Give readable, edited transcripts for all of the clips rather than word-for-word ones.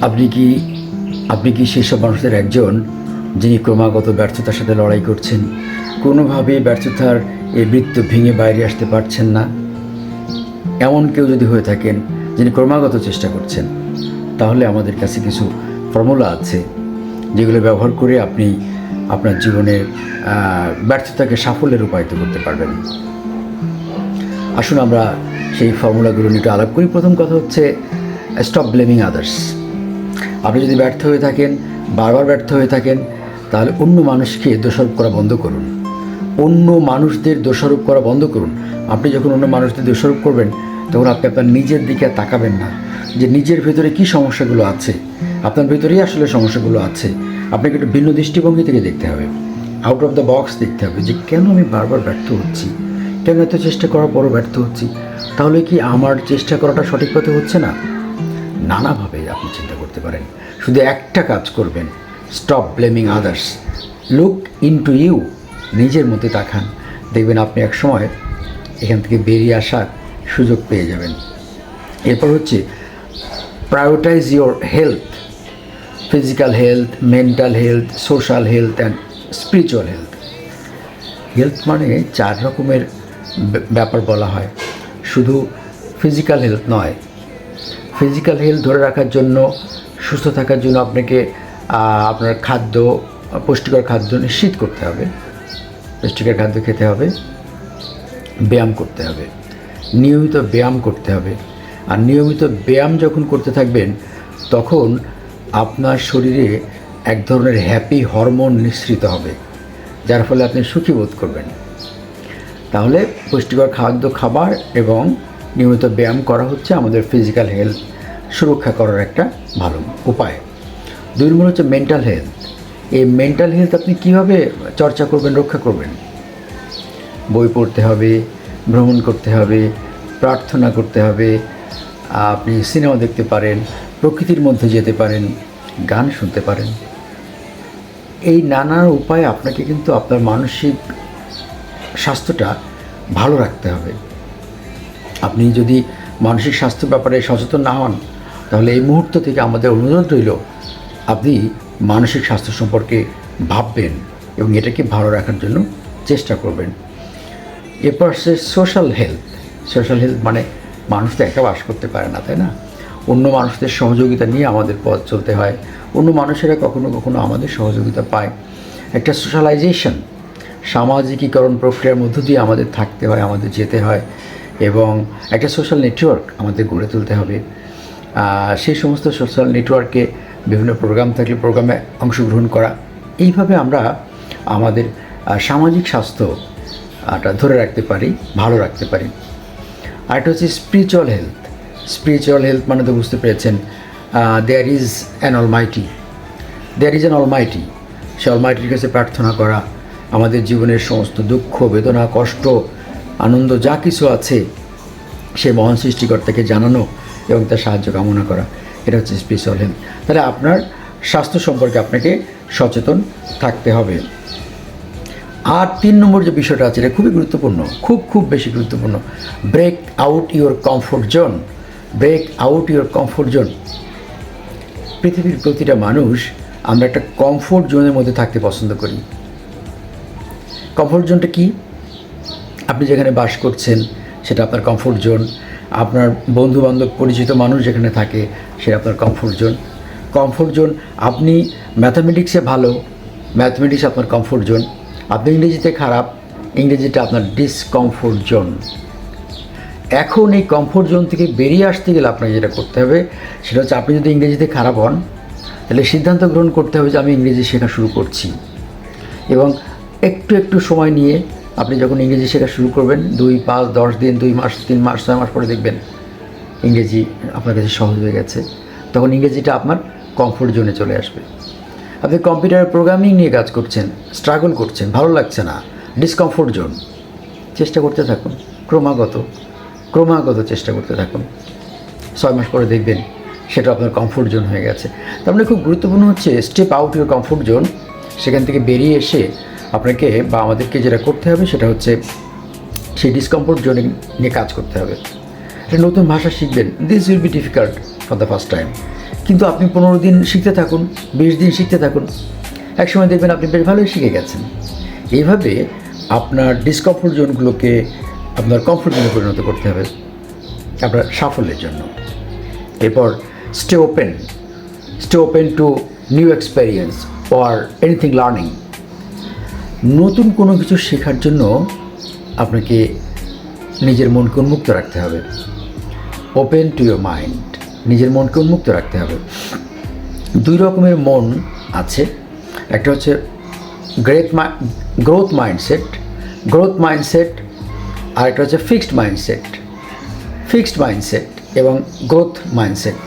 আপনি কি আপনি কি সেসব মানুষদের একজন যিনি ক্রমাগত ব্যর্থতার সাথে লড়াই করছেন, কোনোভাবেই ব্যর্থতার এই বৃত্ত ভেঙে বাইরে আসতে পারছেন না? এমন কেউ যদি হয়ে থাকেন যিনি ক্রমাগত চেষ্টা করছেন, তাহলে আমাদের কাছে কিছু ফর্মুলা আছে যেগুলো ব্যবহার করে আপনি আপনার জীবনের ব্যর্থতাকে সাফল্যে রূপায়িত করতে পারবেন। আসুন আমরা সেই ফর্মুলাগুলো নিয়ে একটু আলাপ করি। প্রথম কথা হচ্ছে স্টপ ব্লেমিং আদার্স। আপনি যদি ব্যর্থ হয়ে থাকেন, বারবার ব্যর্থ হয়ে থাকেন, তাহলে অন্য মানুষকে দোষারোপ করা বন্ধ করুন। অন্য মানুষদের দোষারোপ করা বন্ধ করুন। আপনি যখন অন্য মানুষদের দোষারোপ করবেন, তখন আপনি আপনার নিজের দিকে তাকাবেন না যে নিজের ভেতরে কী সমস্যাগুলো আছে। আপনার ভেতরেই আসলে সমস্যাগুলো আছে। আপনাকে একটু ভিন্ন দৃষ্টিভঙ্গি থেকে দেখতে হবে, আউট অফ দ্য বক্স দেখতে হবে যে কেন আমি বারবার ব্যর্থ হচ্ছি, কেন এত চেষ্টা করার পরও ব্যর্থ হচ্ছি। তাহলে কি আমার চেষ্টা করাটা সঠিক পথে হচ্ছে না? নানাভাবে আপনি চিন্তা করতে পারেন। শুধু একটা কাজ করবেন, stop blaming others, look into you. নিজের মধ্যে তাকান, দেখবেন আপনি এক সময় এখান থেকে বেরিয়ে আসার সুযোগ পেয়ে যাবেন। এরপর হচ্ছে prioritise your health, physical health, mental health, social health and spiritual health. Health মানে 4 রকমের ব্যাপার বলা হয়, শুধু ফিজিক্যাল হেলথ নয়। ফিজিক্যাল হেলথ ধরে রাখার জন্য, সুস্থ থাকার জন্য আপনাকে আপনার খাদ্য, পুষ্টিকর খাদ্য নিশ্চিত করতে হবে, পুষ্টিকর খাদ্য খেতে হবে, ব্যায়াম করতে হবে, নিয়মিত ব্যায়াম করতে হবে। আর নিয়মিত ব্যায়াম যখন করতে থাকবেন, তখন আপনার শরীরে এক ধরনের হ্যাপি হরমোন নিঃসৃত হবে, যার ফলে আপনি সুখী বোধ করবেন। তাহলে পুষ্টিকর খাদ্য খাবার এবং নিয়মিত ব্যায়াম করা হচ্ছে আমাদের ফিজিক্যাল হেলথ সুরক্ষা করার একটা ভালো উপায়। 2 নম্বর হচ্ছে মেন্টাল হেলথ। এই মেন্টাল হেলথ আপনি কীভাবে চর্চা করবেন, রক্ষা করবেন? বই পড়তে হবে, ভ্রমণ করতে হবে, প্রার্থনা করতে হবে, আপনি সিনেমা দেখতে পারেন, প্রকৃতির মধ্যে যেতে পারেন, গান শুনতে পারেন। এই নানা উপায়ে আপনাকে কিন্তু আপনার মানসিক স্বাস্থ্যটা ভালো রাখতে হবে। আপনি যদি মানসিক স্বাস্থ্য ব্যাপারে সচেতন না হন, তাহলে এই মুহূর্ত থেকে আমাদের অনুরোধ রইল আপনি মানসিক স্বাস্থ্য সম্পর্কে ভাববেন এবং এটাকে ভালো রাখার জন্য চেষ্টা করবেন। এরপর সে সোশ্যাল হেলথ। সোশ্যাল হেলথ মানে মানুষ তো একা বাস করতে পারে না, তাই না? অন্য মানুষদের সহযোগিতা নিয়ে আমাদের পথ চলতে হয়। অন্য মানুষেরা কখনো কখনো আমাদের সহযোগিতা পায়। একটা সোশ্যালাইজেশন, সামাজিকীকরণ প্রক্রিয়ার মধ্য দিয়ে আমাদের থাকতে হয়, আমাদের যেতে হয়, এবং একটা সোশ্যাল নেটওয়ার্ক আমাদের গড়ে তুলতে হবে। সেই সমস্ত সোশ্যাল নেটওয়ার্কে বিভিন্ন প্রোগ্রাম থাকলে প্রোগ্রামে অংশগ্রহণ করা। এইভাবে আমরা আমাদের সামাজিক স্বাস্থ্যটা ধরে রাখতে পারি, ভালো রাখতে পারি। আরেকটা হচ্ছে স্পিরিচুয়াল হেলথ। স্পিরিচুয়াল হেলথ মানে তো বুঝতে পেরেছেন, দেয়ার ইজ অ্যান অলমাইটি। সে অলমাইটির কাছে প্রার্থনা করা, আমাদের জীবনের সমস্ত দুঃখ, বেদনা, কষ্ট, আনন্দ যা কিছু আছে সে মহান সৃষ্টিকর্তাকে জানানো এবং তার সাহায্য কামনা করা। এটা হচ্ছে স্পিরিচুয়াল হেলথ। তাহলে আপনার স্বাস্থ্য সম্পর্কে আপনাকে সচেতন থাকতে হবে। আর 3 নম্বর যে বিষয়টা আছে, এটা খুবই গুরুত্বপূর্ণ, খুব বেশি গুরুত্বপূর্ণ। Break out your comfort zone. Break out your comfort zone. পৃথিবীর প্রতিটা মানুষ আমরা একটা কমফোর্ট জোনের মধ্যে থাকতে পছন্দ করি। কমফোর্ট জোনটা কি? আপনি যেখানে বাস করছেন সেটা আপনার কমফোর্ট জোন। আপনার বন্ধুবান্ধব, পরিচিত মানুষ যেখানে থাকে সেটা আপনার কমফোর্ট জোন। কমফোর্ট জোন, আপনি ম্যাথামেটিক্সে ভালো, ম্যাথমেটিক্স আপনার কমফোর্ট জোন। আপনি ইংরেজিতে খারাপ, ইংরেজিটা আপনার ডিসকমফোর্ট জোন। এখন এই কমফোর্ট জোন থেকে বেরিয়ে আসতে গেলে আপনাকে যেটা করতে হবে সেটা হচ্ছে, আপনি যদি ইংরেজিতে খারাপ হন, তাহলে সিদ্ধান্ত গ্রহণ করতে হবে যে আমি ইংরেজি শেখা শুরু করছি। এবং একটু সময় নিয়ে আপনি যখন ইংরেজি শেখা শুরু করবেন, 2, 5, 10 দিন, 2 মাস, 3 মাস, 6 মাস পরে দেখবেন ইংরেজি আপনার কাছে সহজ হয়ে গেছে। তখন ইংরেজিটা আপনার কমফোর্ট জোনে চলে আসবে। আপনি কম্পিউটার প্রোগ্রামিং নিয়ে কাজ করছেন, স্ট্রাগল করছেন, ভালো লাগছে না, ডিসকমফোর্ট জোন। চেষ্টা করতে থাকুন, ক্রমাগত চেষ্টা করতে থাকুন। 6 মাস পরে দেখবেন সেটা আপনার কমফোর্ট জোন হয়ে গেছে। তার মানে খুব গুরুত্বপূর্ণ হচ্ছে step out your comfort zone. সেখান থেকে বেরিয়ে এসে আপনাকে বা আমাদেরকে যেটা করতে হবে সেটা হচ্ছে সেই ডিসকমফোর্ট জোনে নিয়ে কাজ করতে হবে। একটা নতুন ভাষা শিখবেন, this will be difficult for the first time, কিন্তু আপনি 15 দিন শিখতে থাকুন, 20 দিন শিখতে থাকুন, একসময় দেখবেন আপনি বেশ ভালোই শিখে গেছেন। এইভাবে আপনার ডিসকমফোর্ট জোনগুলোকে আপনার কমফোর্ট জোনে পরিণত করতে হবে আপনার সাফল্যের জন্য। এরপর stay open to new experience or anything learning. নতুন কোনো কিছু শেখার জন্য আপনাকে নিজের মনকে উন্মুক্ত রাখতে হবে। ওপেন টু ইয়োর মাইন্ড, নিজের মনকে উন্মুক্ত রাখতে হবে। 2 রকমের মন আছে, একটা হচ্ছে গ্রোথ মাইন্ডসেট, আর একটা হচ্ছে ফিক্সড মাইন্ডসেট এবং গ্রোথ মাইন্ডসেট।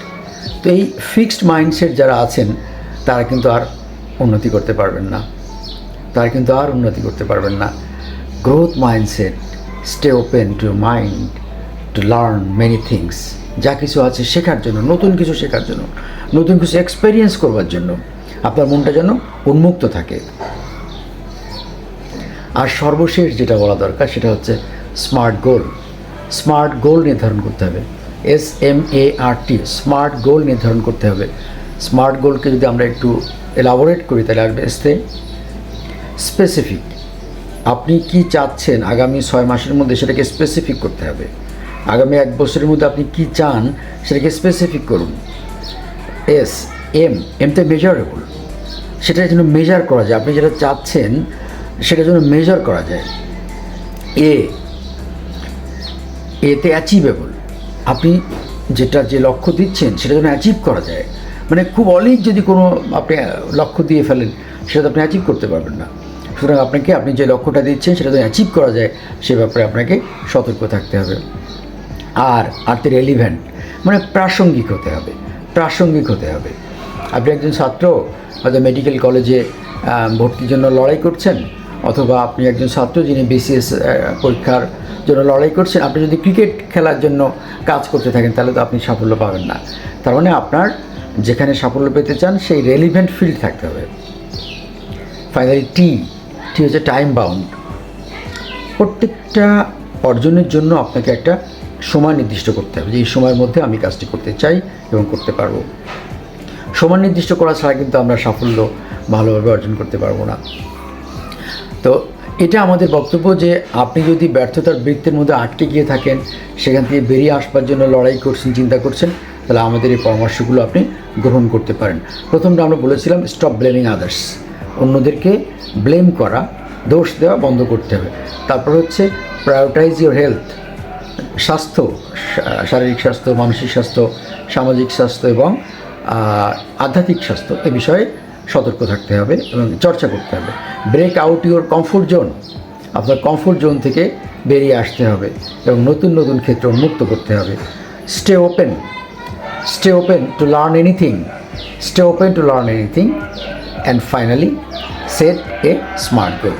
তো এই ফিক্সড মাইন্ডসেট যারা আছেন তারা কিন্তু আর উন্নতি করতে পারবেন না। Growth mindset, stay open to mind to learn many things. যা কিছু আছে শেখার জন্য, নতুন কিছু শেখার জন্য, নতুন কিছু এক্সপেরিয়েন্স করবার জন্য আপনার মনটা যেন উন্মুক্ত থাকে। আর সর্বশেষ যেটা বলা দরকার সেটা হচ্ছে স্মার্ট গোল নির্ধারণ করতে হবে। SMART, স্মার্ট গোল নির্ধারণ করতে হবে। স্মার্ট গোলকে যদি আমরা একটু এলাবোরেট করি তাহলে আসবে স্পেসিফিক। আপনি কি চাচ্ছেন আগামী 6 মাসের মধ্যে সেটাকে স্পেসিফিক করতে হবে। আগামী 1 বছরের মধ্যে আপনি কি চান সেটাকে স্পেসিফিক করুন। এমতে মেজারেবল, সেটা যেন মেজার করা যায়। আপনি যেটা চাচ্ছেন সেটা যেন মেজার করা যায়। এতে অ্যাচিভেবল, আপনি যে লক্ষ্য দিচ্ছেন সেটা যেন অ্যাচিভ করা যায়। মানে খুব অলিক যদি কোনো আপনি লক্ষ্য দিয়ে ফেলেন সেটা তো আপনি অ্যাচিভ করতে পারবেন না। সুতরাং আপনি যে লক্ষ্যটা দিচ্ছেন সেটা যেন অ্যাচিভ করা যায় সে ব্যাপারে আপনাকে সতর্ক থাকতে হবে। আর রেলিভেন্ট, মানে প্রাসঙ্গিক হতে হবে। আপনি একজন ছাত্র হয়তো মেডিকেল কলেজে ভর্তির জন্য লড়াই করছেন, অথবা আপনি একজন ছাত্র যিনি BCS পরীক্ষার জন্য লড়াই করছেন। আপনি যদি ক্রিকেট খেলার জন্য কাজ করতে থাকেন তাহলে তো আপনি সাফল্য পাবেন না। তার মানে আপনার যেখানে সাফল্য পেতে চান সেই রেলিভেন্ট ফিল্ড থাকতে হবে। ফাইনালি টি হচ্ছে টাইম বাউন্ড। প্রত্যেকটা অর্জনের জন্য আপনাকে একটা সময় নির্দিষ্ট করতে হবে যে এই সময়ের মধ্যে আমি কাজটি করতে চাই এবং করতে পারবো। সময় নির্দিষ্ট করা ছাড়া কিন্তু আমরা সাফল্য ভালোভাবে অর্জন করতে পারবো না। তো এটা আমাদের বক্তব্য যে আপনি যদি ব্যর্থতার বৃত্তের মধ্যে আটকে গিয়ে থাকেন, সেখান থেকে বেরিয়ে আসবার জন্য লড়াই করছেন, চিন্তা করছেন, তাহলে আমাদের এই পরামর্শগুলো আপনি গ্রহণ করতে পারেন। প্রথমটা আমরা বলেছিলাম স্টপ ব্লেমিং আদার্স, অন্যদেরকে ব্লেম করা, দোষ দেওয়া বন্ধ করতে হবে। তারপর হচ্ছে প্রায়োরিটাইজ ইউর হেলথ, স্বাস্থ্য, শারীরিক স্বাস্থ্য, মানসিক স্বাস্থ্য, সামাজিক স্বাস্থ্য এবং আধ্যাত্মিক স্বাস্থ্য, এ বিষয়ে সতর্ক থাকতে হবে এবং চর্চা করতে হবে। Break out your comfort zone, আপনার কমফোর্ট জোন থেকে বেরিয়ে আসতে হবে এবং নতুন নতুন ক্ষেত্র উন্মুক্ত করতে হবে। Stay open to learn anything, and finally set a smart goal.